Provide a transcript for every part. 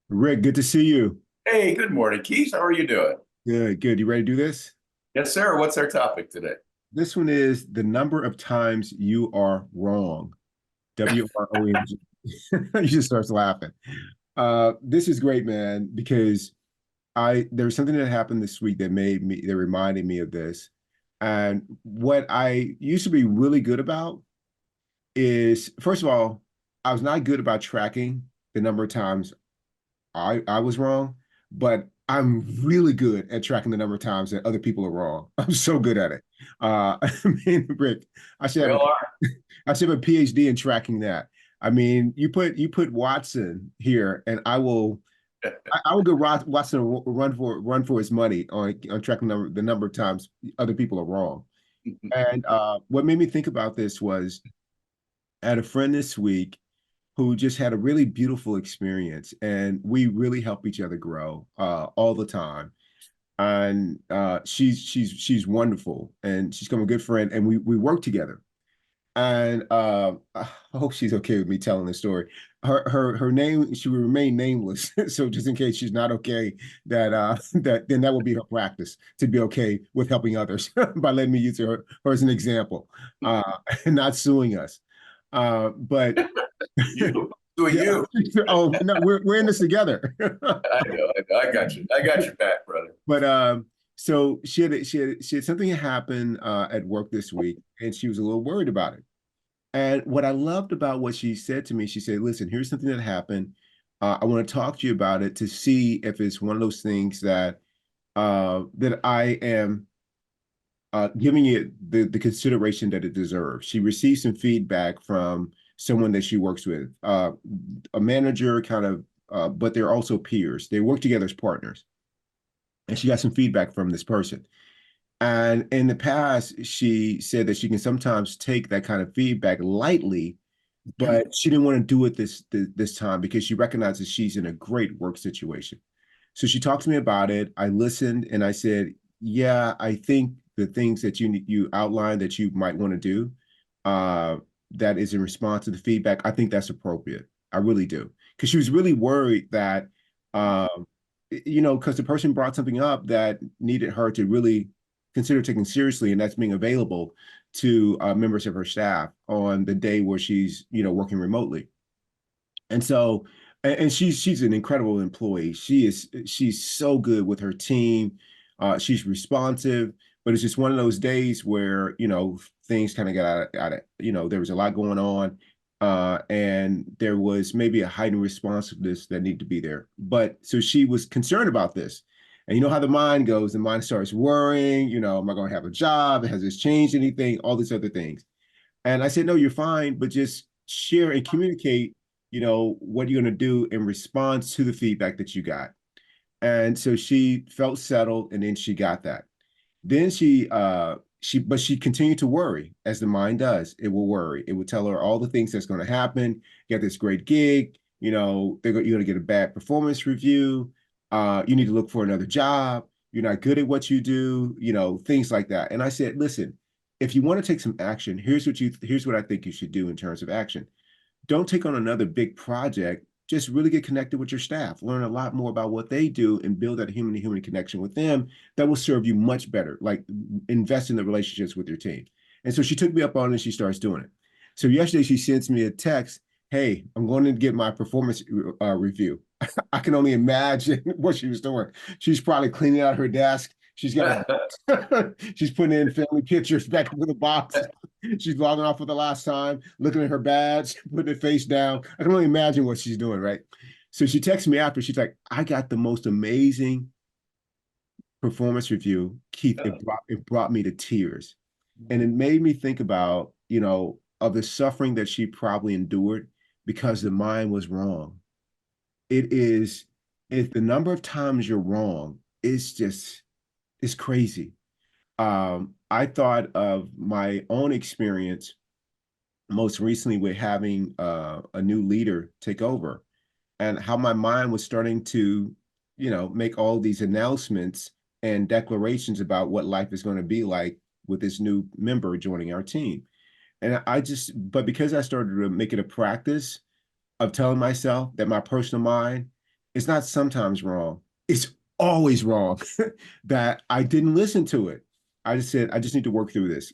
Rick, good to see you. Hey, good morning, Keith. How are you doing? Good, good. You ready to do this? Yes, sir. What's our topic today? This one is the number of times you are wrong. WRONG. You just starts laughing. This is great, man, because there was something that happened this week that reminded me of this. And what I used to be really good about is, first of all, I was not good about tracking the number of times I was wrong, but I'm really good at tracking the number of times that other people are wrong. I'm so good at it. I mean, Rick, I should We have a all are. I should have a PhD in tracking that. I mean, you put Watson here, and I will go Watson run for his money on tracking the number of times other people are wrong. And what made me think about this was I had a friend this week who just had a really beautiful experience, and we really help each other grow all the time. And she's wonderful, and she's become a good friend, and we work together. And I hope she's okay with me telling this story. Her name, she will remain nameless, so just in case she's not okay, that will be her practice to be okay with helping others by letting me use her as an example, and not suing us. But You doing yeah. you. Oh no, we're in this together. I know. I got you. I got your back, brother. But so she had something happen at work this week, and she was a little worried about it. And what I loved about what she said to me, she said, "Listen, here's something that happened. I want to talk to you about it to see if it's one of those things that I am giving it the consideration that it deserves." She received some feedback from someone that she works with, a manager, but they're also peers. They work together as partners, and she got some feedback from this person. And in the past, she said that she can sometimes take that kind of feedback lightly, but she didn't want to do it this time because she recognizes she's in a great work situation. So she talked to me about it. I listened and I said, "Yeah, I think the things that you outlined that you might want to do, uh, that is in response to the feedback, I think that's appropriate. I really do." Because she was really worried that, um, because the person brought something up that needed her to really consider taking seriously, and that's being available to members of her staff on the day where she's working remotely. And so, and she's an incredible employee. She's so good with her team. She's responsive, but it's just one of those days where things kind of got out of there was a lot going on, and there was maybe a heightened responsiveness that needed to be there. But so she was concerned about this. And you know how the mind goes, the mind starts worrying, am I going to have a job? Has this changed anything? All these other things. And I said, no, you're fine, but just share and communicate, what you're going to do in response to the feedback that you got. And so she felt settled, and then she got that. Then but she continued to worry, as the mind does. It will worry. It will tell her all the things that's going to happen. You got this great gig, you're going to get a bad performance review. You need to look for another job. You're not good at what you do, things like that. And I said, listen, if you want to take some action, here's what I think you should do in terms of action. Don't take on another big project. Just really get connected with your staff, learn a lot more about what they do, and build that human to human connection with them that will serve you much better. Like, invest in the relationships with your team. And so she took me up on it and she starts doing it. So yesterday she sends me a text. Hey, I'm going to get my performance review. I can only imagine what she was doing. She's probably cleaning out her desk. She's got she's putting in family pictures back into the box. She's logging off for the last time, looking at her badge, putting her face down. I can only imagine what she's doing, right? So she texts me after. She's like, "I got the most amazing performance review, Keith. It brought me to tears." And it made me think about, of the suffering that she probably endured because the mind was wrong. It is, if the number of times you're wrong, it's crazy. I thought of my own experience most recently with having a new leader take over, and how my mind was starting to, make all these announcements and declarations about what life is going to be like with this new member joining our team. But because I started to make it a practice of telling myself that my personal mind it's not sometimes wrong. It's always wrong that I didn't listen to it. I just said, I just need to work through this.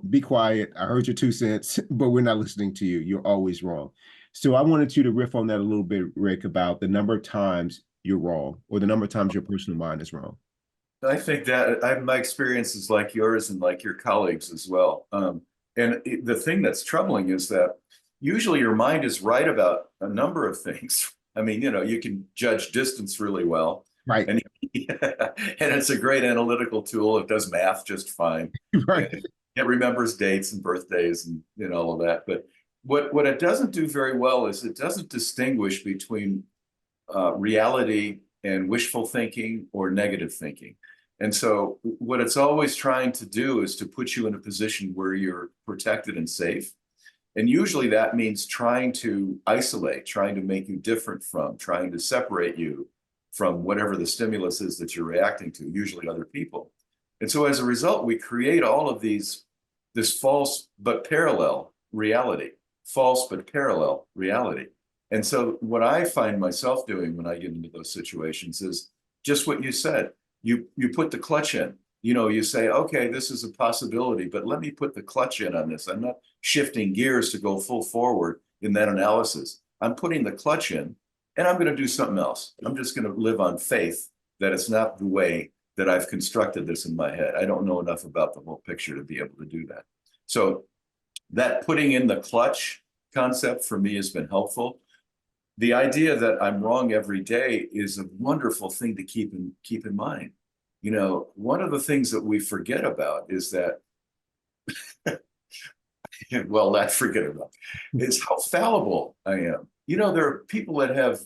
Be quiet. I heard your 2 cents, but we're not listening to you. You're always wrong. So I wanted you to riff on that a little bit, Rick, about the number of times you're wrong or the number of times your personal mind is wrong. I think that my experience is like yours and like your colleagues as well. And the thing that's troubling is that usually your mind is right about a number of things. I mean, you can judge distance really well, Right. and and it's a great analytical tool. It does math just fine. Right. It remembers dates and birthdays and all of that. But what it doesn't do very well is it doesn't distinguish between reality and wishful thinking or negative thinking. And so what it's always trying to do is to put you in a position where you're protected and safe. And usually that means trying to isolate, trying to make you different from, trying to separate you from whatever the stimulus is that you're reacting to, usually other people. And so as a result, we create all of this false but parallel reality, false but parallel reality. And so what I find myself doing when I get into those situations is just what you said. You put the clutch in. You say, okay, this is a possibility, but let me put the clutch in on this. I'm not shifting gears to go full forward in that analysis. I'm putting the clutch in and I'm going to do something else. I'm just going to live on faith that it's not the way that I've constructed this in my head. I don't know enough about the whole picture to be able to do that. So that putting in the clutch concept for me has been helpful. The idea that I'm wrong every day is a wonderful thing to keep in mind. One of the things that we forget about is that, well, not forget about, is how fallible I am. There are people that have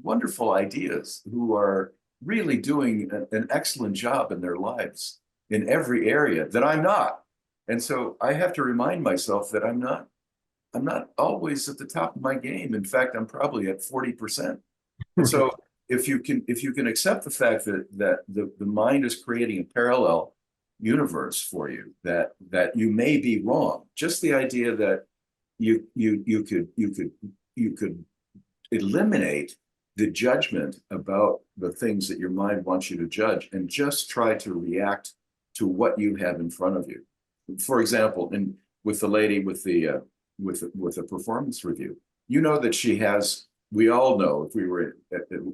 wonderful ideas who are really doing an excellent job in their lives in every area that I'm not. And so I have to remind myself that I'm not always at the top of my game. In fact, I'm probably at 40%. And so if you can accept the fact that the mind is creating a parallel universe for you, that you may be wrong, just the idea that you could eliminate the judgment about the things that your mind wants you to judge and just try to react to what you have in front of you. For example, with the lady with a performance review, that she has. We all know if we were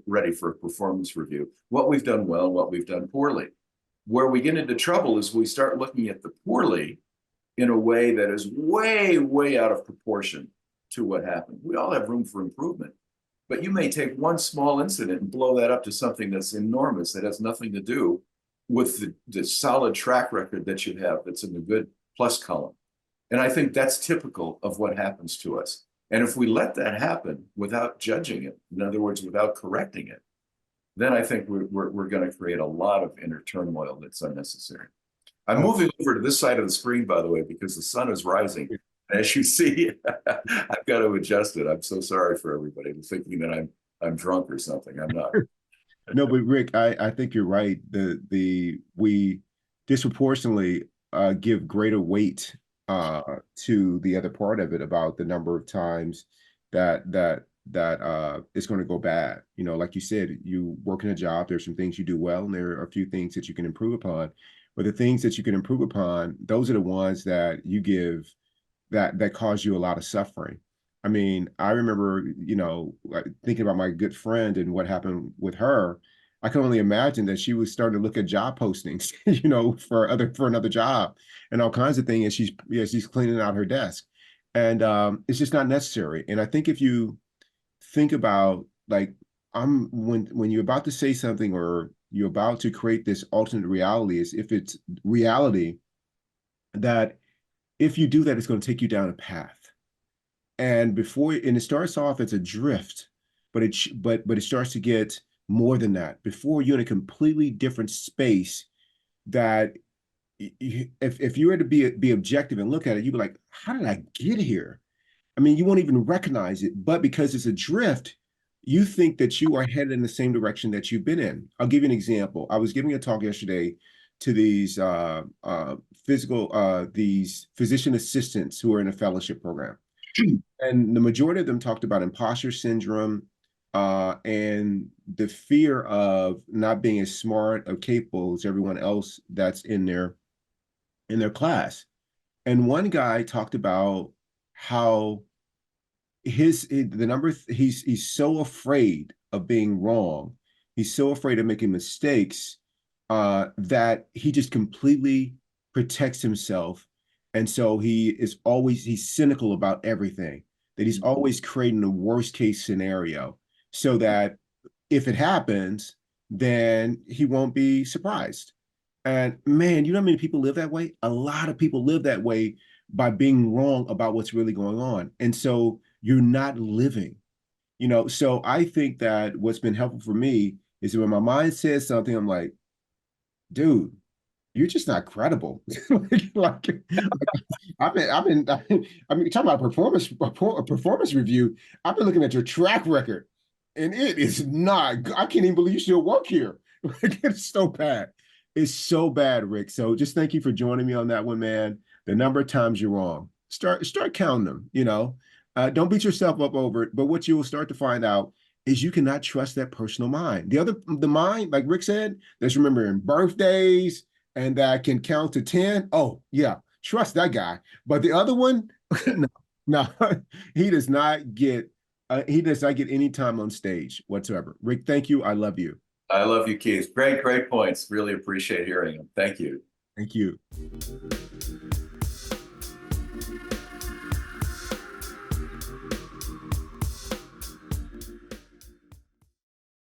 ready for a performance review, what we've done well and what we've done poorly. Where we get into trouble is we start looking at the poorly in a way that is way, way out of proportion to what happened. We all have room for improvement, but you may take one small incident and blow that up to something that's enormous that has nothing to do with the solid track record that you have that's in the good plus column. And I think that's typical of what happens to us. And if we let that happen without judging it, in other words, without correcting it, then I think we're going to create a lot of inner turmoil that's unnecessary. I'm moving over to this side of the screen, by the way, because the sun is rising. As you see, I've got to adjust it. I'm so sorry for everybody thinking that I'm drunk or something. I'm not. No, but Rick, I think you're right. We disproportionately give greater weight to the other part of it about the number of times that it's going to go bad. Like you said, you work in a job, there's some things you do well, and there are a few things that you can improve upon. But the things that you can improve upon, those are the ones that you give that cause you a lot of suffering. I mean, I remember, thinking about my good friend and what happened with her. I can only imagine that she was starting to look at job postings, for another job and all kinds of things as she's cleaning out her desk. And it's just not necessary. And I think if you think about like when you're about to say something or you're about to create this alternate reality, is if it's reality that if you do that, it's going to take you down a path. And it starts off as a drift, but it starts to get more than that. Before you're in a completely different space that if you were to be objective and look at it, you'd be like, how did I get here? I mean, you won't even recognize it, but because it's a drift, you think that you are headed in the same direction that you've been in. I'll give you an example. I was giving a talk yesterday to these physician assistants who are in a fellowship program. And the majority of them talked about imposter syndrome, and the fear of not being as smart or capable as everyone else that's in their class. And one guy talked about how the number he's so afraid of being wrong, he's so afraid of making mistakes, that he just completely protects himself, and so he's cynical about everything, that he's always creating the worst case scenario so that if it happens, then he won't be surprised. And man, you know how many people live that way? A lot of people live that way by being wrong about what's really going on. And so you're not living, So I think that what's been helpful for me is when my mind says something, I'm like, dude, you're just not credible. like, I mean, talking about performance review. I've been looking at your track record, and it is not. I can't even believe you still work here. Like, it's so bad. It's so bad, Rick. So just thank you for joining me on that one, man. The number of times you're wrong, start counting them. Don't beat yourself up over it. But what you will start to find out is you cannot trust that personal mind. The mind, like Rick said, that's remembering birthdays and that can count to 10. Oh, yeah, trust that guy. But the other one, no, no, he does not get any time on stage whatsoever. Rick, thank you. I love you. I love you, Keith. Great points. Really appreciate hearing them. Thank you. Thank you.